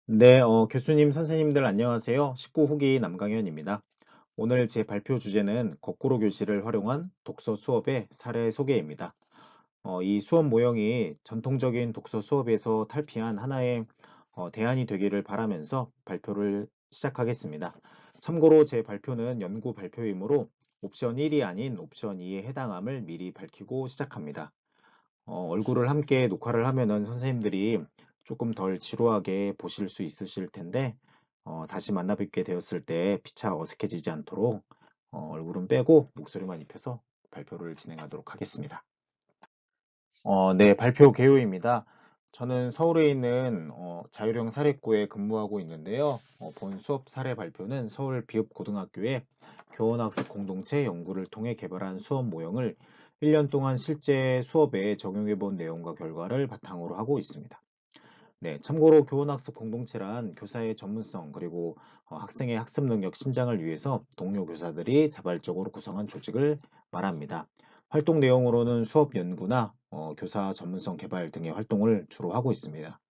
네, 교수님, 선생님들 안녕하세요. 19 후기 남강현입니다. 오늘 제 발표 주제는 거꾸로 교실을 활용한 독서 수업의 사례 소개입니다. 이 수업 모형이 전통적인 독서 수업에서 탈피한 하나의 대안이 되기를 바라면서 발표를 시작하겠습니다. 참고로 제 발표는 연구 발표이므로 옵션 1이 아닌 옵션 2에 해당함을 미리 밝히고 시작합니다. 얼굴을 함께 녹화를 하면은 선생님들이 조금 덜 지루하게 보실 수 있으실 텐데, 다시 만나 뵙게 되었을 때 피차 어색해지지 않도록 얼굴은 빼고 목소리만 입혀서 발표를 진행하도록 하겠습니다. 네, 발표 개요입니다. 저는 서울에 있는 자율형 사립고에 근무하고 있는데요. 본 수업 사례 발표는 서울 비읍고등학교의 교원학습 공동체 연구를 통해 개발한 수업 모형을 1년 동안 실제 수업에 적용해 본 내용과 결과를 바탕으로 하고 있습니다. 네, 참고로 교원학습 공동체란 교사의 전문성 그리고 학생의 학습 능력 신장을 위해서 동료 교사들이 자발적으로 구성한 조직을 말합니다. 활동 내용으로는 수업 연구나 교사 전문성 개발 등의 활동을 주로 하고 있습니다.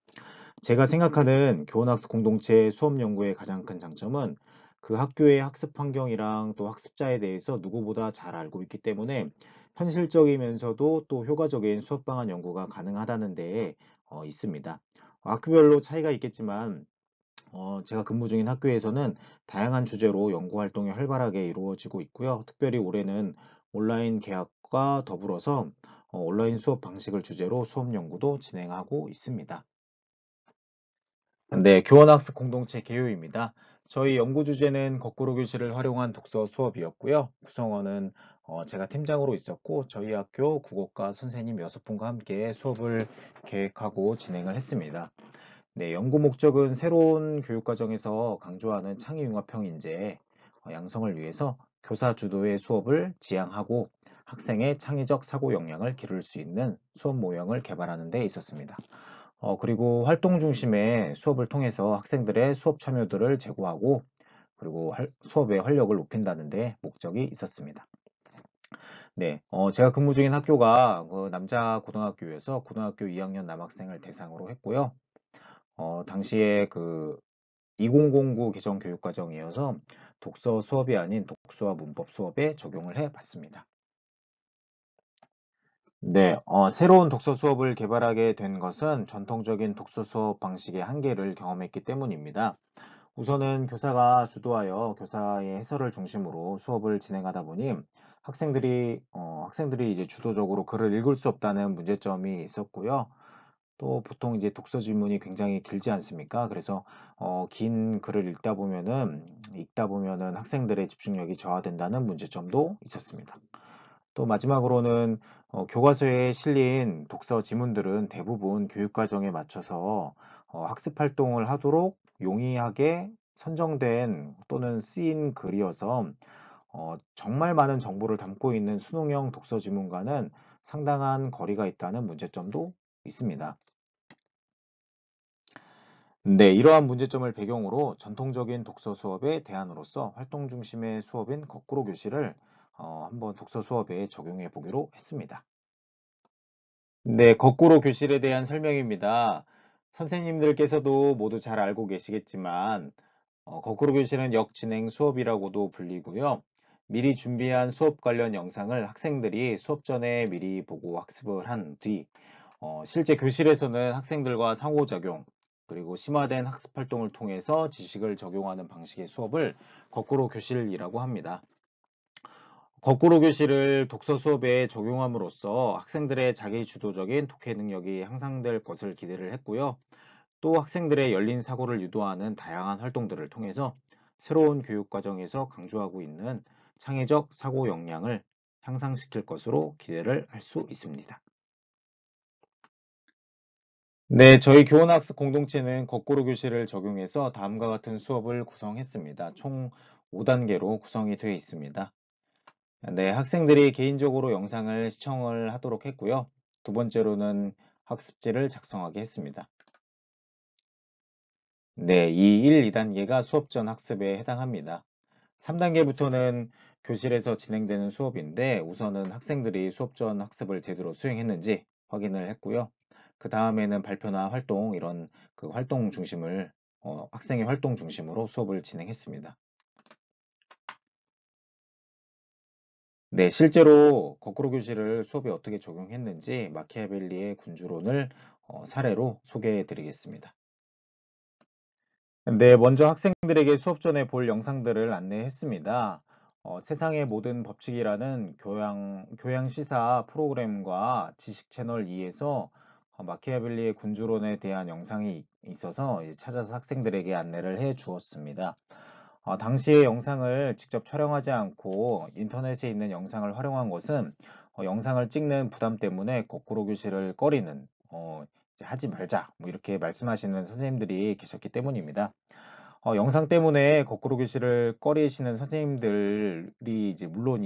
제가 생각하는 교원학습 공동체 수업 연구의 가장 큰 장점은 그 학교의 학습 환경이랑 또 학습자에 대해서 누구보다 잘 알고 있기 때문에 현실적이면서도 또 효과적인 수업 방안 연구가 가능하다는 데에 있습니다. 학교별로 차이가 있겠지만 제가 근무 중인 학교에서는 다양한 주제로 연구 활동이 활발하게 이루어지고 있고요. 특별히 올해는 온라인 개학과 더불어서 온라인 수업 방식을 주제로 수업 연구도 진행하고 있습니다. 네, 교원학습 공동체 개요입니다. 저희 연구 주제는 거꾸로 교실을 활용한 독서 수업이었고요. 구성원은 제가 팀장으로 있었고 저희 학교 국어과 선생님 6분과 함께 수업을 계획하고 진행을 했습니다. 네, 연구 목적은 새로운 교육과정에서 강조하는 창의융합형 인재 양성을 위해서 교사 주도의 수업을 지향하고 학생의 창의적 사고 역량을 기를 수 있는 수업 모형을 개발하는 데 있었습니다. 그리고 활동 중심의 수업을 통해서 학생들의 수업 참여도를 제고하고 그리고 수업의 활력을 높인다는 데 목적이 있었습니다. 네, 제가 근무 중인 학교가 그 남자 고등학교에서 고등학교 2학년 남학생을 대상으로 했고요. 당시에 그 2009 개정 교육과정이어서 독서 수업이 아닌 독서와 문법 수업에 적용을 해 봤습니다. 네, 새로운 독서 수업을 개발하게 된 것은 전통적인 독서 수업 방식의 한계를 경험했기 때문입니다. 우선은 교사가 주도하여 교사의 해설을 중심으로 수업을 진행하다 보니 학생들이 이제 주도적으로 글을 읽을 수 없다는 문제점이 있었고요. 또 보통 이제 독서 지문이 굉장히 길지 않습니까? 그래서 긴 글을 읽다 보면은 학생들의 집중력이 저하된다는 문제점도 있었습니다. 또 마지막으로는 교과서에 실린 독서 지문들은 대부분 교육과정에 맞춰서 학습 활동을 하도록 용이하게 선정된 또는 쓰인 글이어서 정말 많은 정보를 담고 있는 수능형 독서 지문과는 상당한 거리가 있다는 문제점도 있습니다. 네, 이러한 문제점을 배경으로 전통적인 독서 수업의 대안으로서 활동 중심의 수업인 거꾸로 교실을 한번 독서 수업에 적용해 보기로 했습니다. 네, 거꾸로 교실에 대한 설명입니다. 선생님들께서도 모두 잘 알고 계시겠지만, 거꾸로 교실은 역진행 수업이라고도 불리고요. 미리 준비한 수업 관련 영상을 학생들이 수업 전에 미리 보고 학습을 한 뒤, 실제 교실에서는 학생들과 상호작용, 그리고 심화된 학습 활동을 통해서 지식을 적용하는 방식의 수업을 거꾸로 교실이라고 합니다. 거꾸로 교실을 독서 수업에 적용함으로써 학생들의 자기 주도적인 독해 능력이 향상될 것을 기대를 했고요. 또 학생들의 열린 사고를 유도하는 다양한 활동들을 통해서 새로운 교육 과정에서 강조하고 있는 창의적 사고 역량을 향상시킬 것으로 기대를 할 수 있습니다. 네, 저희 교원학습 공동체는 거꾸로 교실을 적용해서 다음과 같은 수업을 구성했습니다. 총 5단계로 구성이 되어 있습니다. 네, 학생들이 개인적으로 영상을 시청을 하도록 했고요. 두 번째로는 학습지를 작성하게 했습니다. 네, 이 1, 2단계가 수업 전 학습에 해당합니다. 3단계부터는 교실에서 진행되는 수업인데 우선은 학생들이 수업 전 학습을 제대로 수행했는지 확인을 했고요. 그 다음에는 발표나 활동, 이런 그 활동 중심을 학생의 활동 중심으로 수업을 진행했습니다. 네, 실제로 거꾸로 교실을 수업에 어떻게 적용했는지 마키아벨리의 군주론을 사례로 소개해 드리겠습니다. 네, 먼저 학생들에게 수업 전에 볼 영상들을 안내했습니다. 세상의 모든 법칙이라는 교양 시사 프로그램과 지식 채널 2에서 마키아벨리의 군주론에 대한 영상이 있어서 이제 찾아서 학생들에게 안내를 해 주었습니다. 당시의 영상을 직접 촬영하지 않고 인터넷에 있는 영상을 활용한 것은 영상을 찍는 부담 때문에 거꾸로 교실을 꺼리는 이제 하지 말자 뭐 이렇게 말씀하시는 선생님들이 계셨기 때문입니다. 영상 때문에 거꾸로 교실을 꺼리시는 선생님들이 이제 물론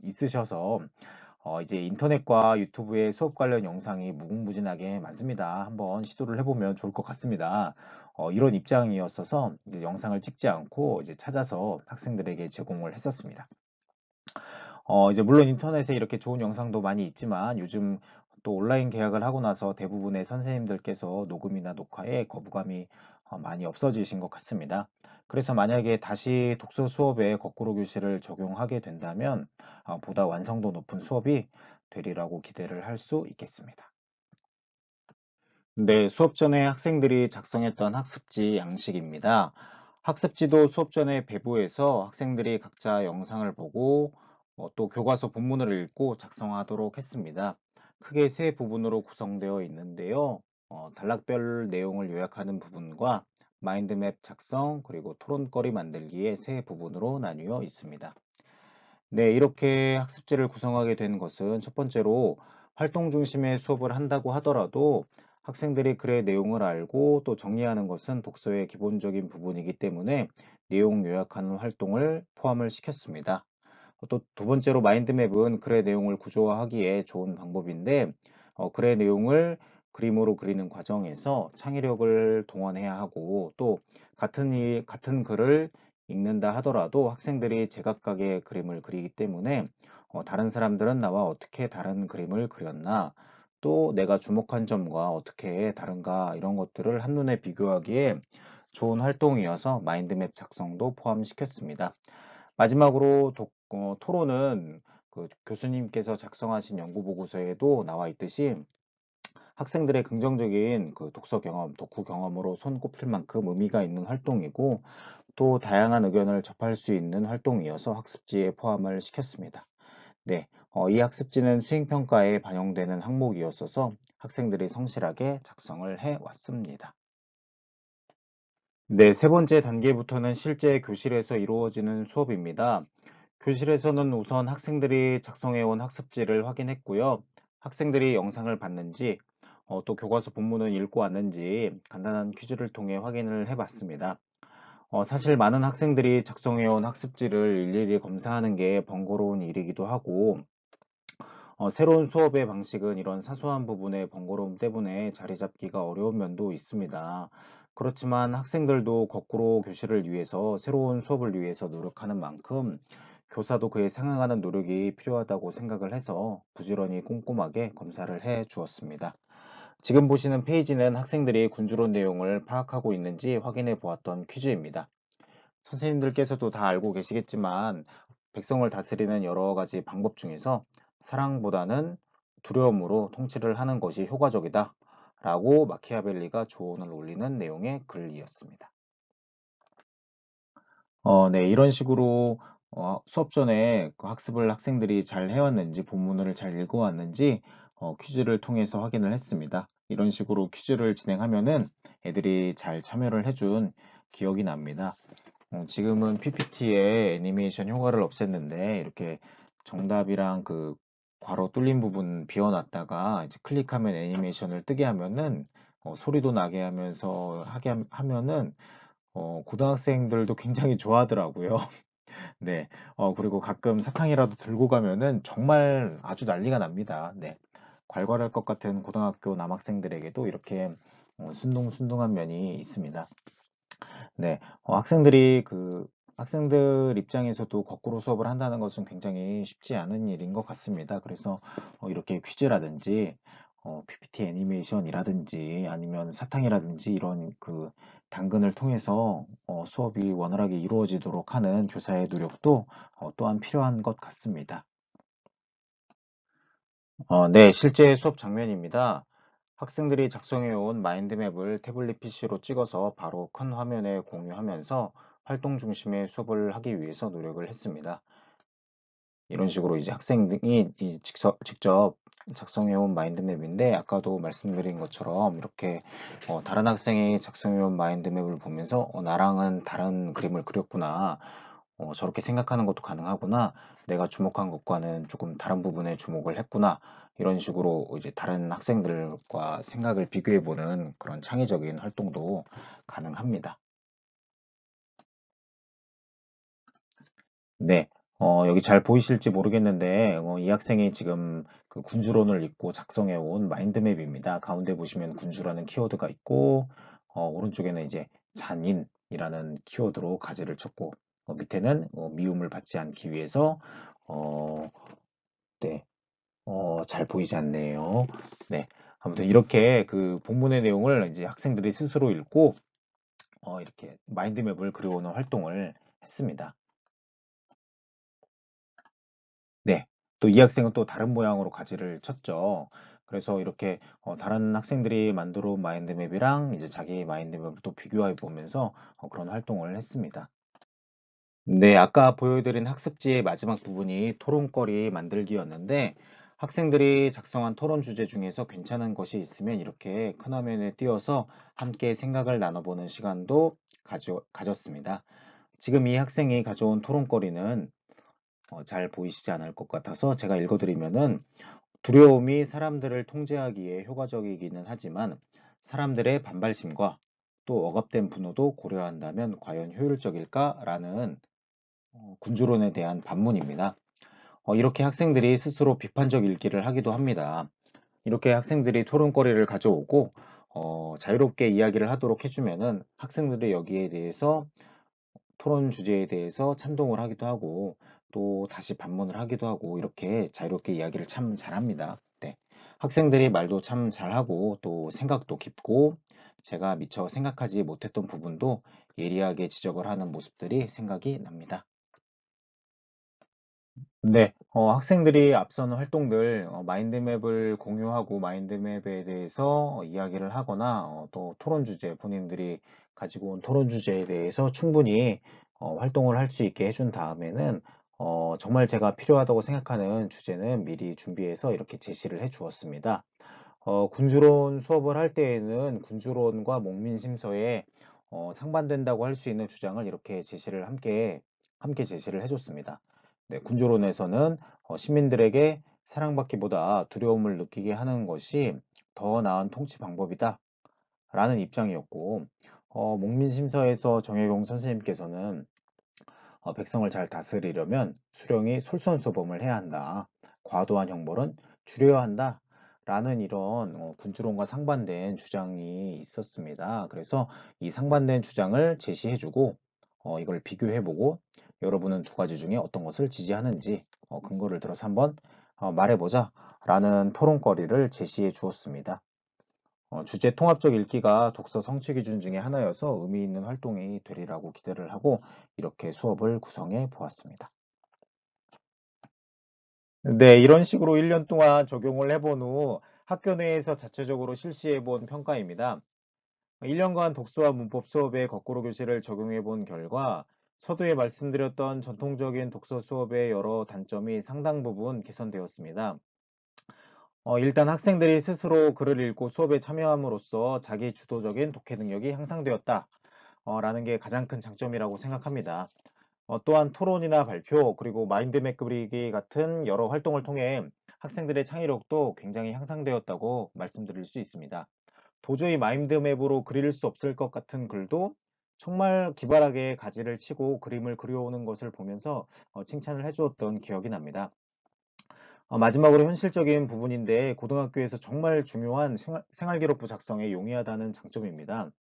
있으셔서 이제 인터넷과 유튜브에 수업 관련 영상이 무궁무진하게 많습니다. 한번 시도를 해보면 좋을 것 같습니다. 이런 입장이었어서 이제 영상을 찍지 않고 이제 찾아서 학생들에게 제공을 했었습니다. 이제 물론 인터넷에 이렇게 좋은 영상도 많이 있지만 요즘 또 온라인 계약을 하고 나서 대부분의 선생님들께서 녹음이나 녹화에 거부감이 많이 없어지신 것 같습니다. 그래서 만약에 다시 독서 수업에 거꾸로 교실을 적용하게 된다면 보다 완성도 높은 수업이 되리라고 기대를 할 수 있겠습니다. 네, 수업 전에 학생들이 작성했던 학습지 양식입니다. 학습지도 수업 전에 배부해서 학생들이 각자 영상을 보고 또 교과서 본문을 읽고 작성하도록 했습니다. 크게 세 부분으로 구성되어 있는데요. 단락별 내용을 요약하는 부분과 마인드맵 작성 그리고 토론거리 만들기의 세 부분으로 나뉘어 있습니다. 네, 이렇게 학습지를 구성하게 된 것은 첫 번째로 활동 중심의 수업을 한다고 하더라도 학생들이 글의 내용을 알고 또 정리하는 것은 독서의 기본적인 부분이기 때문에 내용 요약하는 활동을 포함을 시켰습니다. 또 두 번째로 마인드맵은 글의 내용을 구조화하기에 좋은 방법인데 글의 내용을 그림으로 그리는 과정에서 창의력을 동원해야 하고 또 같은 글을 읽는다 하더라도 학생들이 제각각의 그림을 그리기 때문에 다른 사람들은 나와 어떻게 다른 그림을 그렸나 또 내가 주목한 점과 어떻게 다른가 이런 것들을 한눈에 비교하기에 좋은 활동이어서 마인드맵 작성도 포함시켰습니다. 마지막으로 토론은 그 교수님께서 작성하신 연구 보고서에도 나와 있듯이 학생들의 긍정적인 그 독서 경험, 독후 경험으로 손꼽힐 만큼 의미가 있는 활동이고 또 다양한 의견을 접할 수 있는 활동이어서 학습지에 포함을 시켰습니다. 네, 이 학습지는 수행평가에 반영되는 항목이었어서 학생들이 성실하게 작성을 해 왔습니다. 네, 세 번째 단계부터는 실제 교실에서 이루어지는 수업입니다. 교실에서는 우선 학생들이 작성해온 학습지를 확인했고요. 학생들이 영상을 봤는지, 또 교과서 본문을 읽고 왔는지 간단한 퀴즈를 통해 확인을 해봤습니다. 사실 많은 학생들이 작성해온 학습지를 일일이 검사하는 게 번거로운 일이기도 하고, 새로운 수업의 방식은 이런 사소한 부분의 번거로움 때문에 자리 잡기가 어려운 면도 있습니다. 그렇지만 학생들도 거꾸로 교실을 위해서 새로운 수업을 위해서 노력하는 만큼 교사도 그에 상응하는 노력이 필요하다고 생각을 해서 부지런히 꼼꼼하게 검사를 해 주었습니다. 지금 보시는 페이지는 학생들이 군주론 내용을 파악하고 있는지 확인해 보았던 퀴즈입니다. 선생님들께서도 다 알고 계시겠지만 백성을 다스리는 여러 가지 방법 중에서 사랑보다는 두려움으로 통치를 하는 것이 효과적이다 라고 마키아벨리가 조언을 올리는 내용의 글이었습니다. 네, 이런 식으로 수업 전에 그 학습을 학생들이 잘 해왔는지 본문을 잘 읽어왔는지 퀴즈를 통해서 확인을 했습니다. 이런 식으로 퀴즈를 진행하면은 애들이 잘 참여를 해준 기억이 납니다. 지금은 PPT에 애니메이션 효과를 없앴는데 이렇게 정답이랑 그 괄호 뚫린 부분 비워놨다가 이제 클릭하면 애니메이션을 뜨게 하면은 소리도 나게 하면서 하면은 고등학생들도 굉장히 좋아하더라고요. 네. 그리고 가끔 사탕이라도 들고 가면은 정말 아주 난리가 납니다. 네. 괄괄할 것 같은 고등학교 남학생들에게도 이렇게 순둥순둥한 면이 있습니다. 네, 학생들 입장에서도 거꾸로 수업을 한다는 것은 굉장히 쉽지 않은 일인 것 같습니다. 그래서 이렇게 퀴즈라든지 PPT 애니메이션이라든지 아니면 사탕이라든지 이런 그 당근을 통해서 수업이 원활하게 이루어지도록 하는 교사의 노력도 또한 필요한 것 같습니다. 네, 실제 수업 장면입니다. 학생들이 작성해온 마인드맵을 태블릿 PC로 찍어서 바로 큰 화면에 공유하면서 활동 중심의 수업을 하기 위해서 노력을 했습니다. 이런 식으로 이제 학생이 직접 작성해온 마인드맵인데 아까도 말씀드린 것처럼 이렇게 다른 학생이 작성해온 마인드맵을 보면서 나랑은 다른 그림을 그렸구나. 저렇게 생각하는 것도 가능하구나. 내가 주목한 것과는 조금 다른 부분에 주목을 했구나. 이런 식으로 이제 다른 학생들과 생각을 비교해보는 그런 창의적인 활동도 가능합니다. 네, 여기 잘 보이실지 모르겠는데, 이 학생이 지금 그 군주론을 읽고 작성해 온 마인드맵입니다. 가운데 보시면 군주라는 키워드가 있고, 오른쪽에는 이제 잔인이라는 키워드로 가지를 쳤고, 밑에는 미움을 받지 않기 위해서, 어, 네, 잘 보이지 않네요. 네, 아무튼 이렇게 그 본문의 내용을 이제 학생들이 스스로 읽고, 이렇게 마인드맵을 그려오는 활동을 했습니다. 네. 또 이 학생은 또 다른 모양으로 가지를 쳤죠. 그래서 이렇게 다른 학생들이 만들어 온 마인드맵이랑 이제 자기 마인드맵을 또 비교해 보면서 그런 활동을 했습니다. 네, 아까 보여드린 학습지의 마지막 부분이 토론거리 만들기였는데 학생들이 작성한 토론 주제 중에서 괜찮은 것이 있으면 이렇게 큰 화면에 띄워서 함께 생각을 나눠보는 시간도 가졌습니다. 지금 이 학생이 가져온 토론거리는 잘 보이시지 않을 것 같아서 제가 읽어드리면은 두려움이 사람들을 통제하기에 효과적이기는 하지만 사람들의 반발심과 또 억압된 분노도 고려한다면 과연 효율적일까라는 군주론에 대한 반문입니다. 이렇게 학생들이 스스로 비판적 읽기를 하기도 합니다. 이렇게 학생들이 토론거리를 가져오고 자유롭게 이야기를 하도록 해주면은 학생들이 여기에 대해서 토론 주제에 대해서 찬동을 하기도 하고 또 다시 반문을 하기도 하고 이렇게 자유롭게 이야기를 참 잘합니다. 네. 학생들이 말도 참 잘하고 또 생각도 깊고 제가 미처 생각하지 못했던 부분도 예리하게 지적을 하는 모습들이 생각이 납니다. 네, 학생들이 앞선 활동들, 마인드맵을 공유하고 마인드맵에 대해서 이야기를 하거나 또 토론 주제, 본인들이 가지고 온 토론 주제에 대해서 충분히 활동을 할 수 있게 해준 다음에는 정말 제가 필요하다고 생각하는 주제는 미리 준비해서 이렇게 제시를 해 주었습니다. 군주론 수업을 할 때에는 군주론과 목민심서에 상반된다고 할 수 있는 주장을 이렇게 제시를 함께 제시를 해줬습니다. 네, 군주론에서는 시민들에게 사랑받기보다 두려움을 느끼게 하는 것이 더 나은 통치 방법이다 라는 입장이었고, 목민심서에서 정혜경 선생님께서는 백성을 잘 다스리려면 수령이 솔선수범을 해야 한다. 과도한 형벌은 줄여야 한다. 라는 이런 군주론과 상반된 주장이 있었습니다. 그래서 이 상반된 주장을 제시해주고 이걸 비교해보고 여러분은 두 가지 중에 어떤 것을 지지하는지 근거를 들어서 한번 말해보자 라는 토론거리를 제시해 주었습니다. 주제 통합적 읽기가 독서 성취 기준 중에 하나여서 의미 있는 활동이 되리라고 기대를 하고 이렇게 수업을 구성해 보았습니다. 네, 이런 식으로 1년 동안 적용을 해본 후 학교 내에서 자체적으로 실시해 본 평가입니다. 1년간 독서와 문법 수업에 거꾸로 교실을 적용해 본 결과 서두에 말씀드렸던 전통적인 독서 수업의 여러 단점이 상당 부분 개선되었습니다. 일단 학생들이 스스로 글을 읽고 수업에 참여함으로써 자기 주도적인 독해 능력이 향상되었다. 라는 게 가장 큰 장점이라고 생각합니다. 또한 토론이나 발표, 그리고 마인드맵 그리기 같은 여러 활동을 통해 학생들의 창의력도 굉장히 향상되었다고 말씀드릴 수 있습니다. 도저히 마인드맵으로 그릴 수 없을 것 같은 글도 정말 기발하게 가지를 치고 그림을 그려오는 것을 보면서 칭찬을 해주었던 기억이 납니다. 마지막으로 현실적인 부분인데 고등학교에서 정말 중요한 생활기록부 작성에 용이하다는 장점입니다.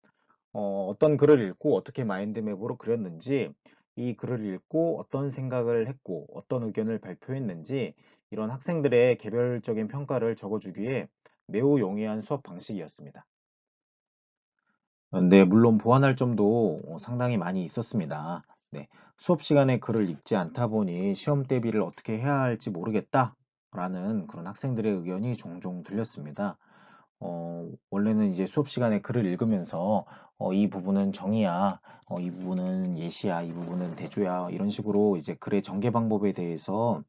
어떤 글을 읽고 어떻게 마인드맵으로 그렸는지, 이 글을 읽고 어떤 생각을 했고 어떤 의견을 발표했는지 이런 학생들의 개별적인 평가를 적어주기에 매우 용이한 수업 방식이었습니다. 네, 물론 보완할 점도 상당히 많이 있었습니다. 네, 수업 시간에 글을 읽지 않다 보니 시험 대비를 어떻게 해야 할지 모르겠다라는 그런 학생들의 의견이 종종 들렸습니다. 원래는 이제 수업 시간에 글을 읽으면서 이 부분은 정의야, 이 부분은 예시야, 이 부분은 대조야, 이런 식으로 이제 글의 전개 방법에 대해서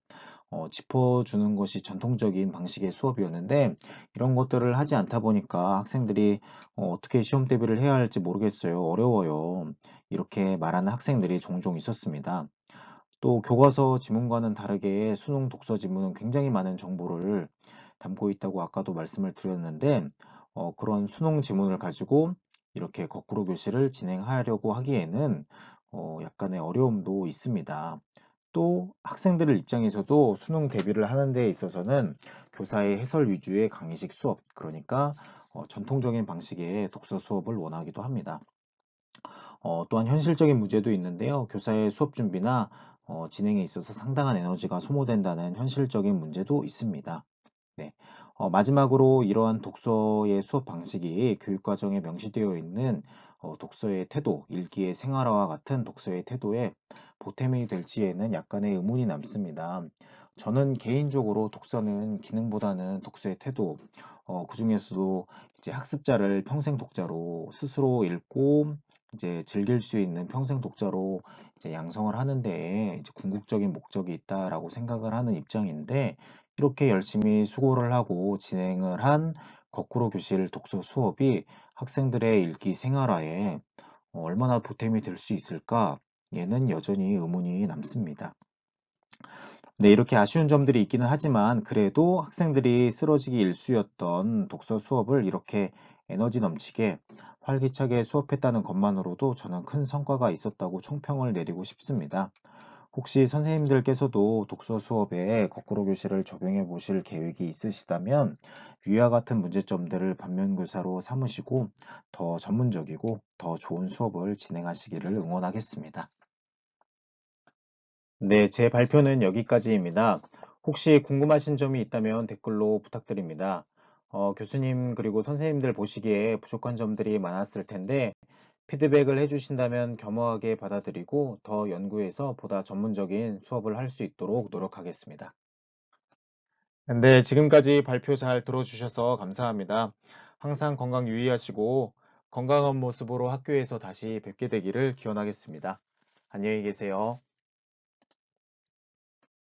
짚어주는 것이 전통적인 방식의 수업이었는데 이런 것들을 하지 않다 보니까 학생들이 어떻게 시험 대비를 해야 할지 모르겠어요. 어려워요. 이렇게 말하는 학생들이 종종 있었습니다. 또 교과서 지문과는 다르게 수능 독서 지문은 굉장히 많은 정보를 담고 있다고 아까도 말씀을 드렸는데 그런 수능 지문을 가지고 이렇게 거꾸로 교실을 진행하려고 하기에는 약간의 어려움도 있습니다. 또 학생들의 입장에서도 수능 대비를 하는 데 있어서는 교사의 해설 위주의 강의식 수업, 그러니까 전통적인 방식의 독서 수업을 원하기도 합니다. 또한 현실적인 문제도 있는데요. 교사의 수업 준비나 진행에 있어서 상당한 에너지가 소모된다는 현실적인 문제도 있습니다. 네. 마지막으로 이러한 독서의 수업 방식이 교육과정에 명시되어 있는 독서의 태도, 읽기의 생활화와 같은 독서의 태도에 보탬이 될지에는 약간의 의문이 남습니다. 저는 개인적으로 독서는 기능보다는 독서의 태도, 그 중에서도 이제 학습자를 평생 독자로 스스로 읽고 이제 즐길 수 있는 평생 독자로 이제 양성을 하는 데에 이제 궁극적인 목적이 있다라고 생각을 하는 입장인데, 이렇게 열심히 수고를 하고 진행을 한 거꾸로 교실 독서 수업이 학생들의 읽기 생활화에 얼마나 보탬이 될 수 있을까? 얘는 여전히 의문이 남습니다. 네, 이렇게 아쉬운 점들이 있기는 하지만 그래도 학생들이 쓰러지기 일쑤였던 독서 수업을 이렇게 에너지 넘치게 활기차게 수업했다는 것만으로도 저는 큰 성과가 있었다고 총평을 내리고 싶습니다. 혹시 선생님들께서도 독서 수업에 거꾸로 교실을 적용해 보실 계획이 있으시다면 위와 같은 문제점들을 반면교사로 삼으시고 더 전문적이고 더 좋은 수업을 진행하시기를 응원하겠습니다. 네, 제 발표는 여기까지입니다. 혹시 궁금하신 점이 있다면 댓글로 부탁드립니다. 교수님 그리고 선생님들 보시기에 부족한 점들이 많았을 텐데 피드백을 해주신다면 겸허하게 받아들이고 더 연구해서 보다 전문적인 수업을 할 수 있도록 노력하겠습니다. 네, 지금까지 발표 잘 들어주셔서 감사합니다. 항상 건강 유의하시고 건강한 모습으로 학교에서 다시 뵙게 되기를 기원하겠습니다. 안녕히 계세요.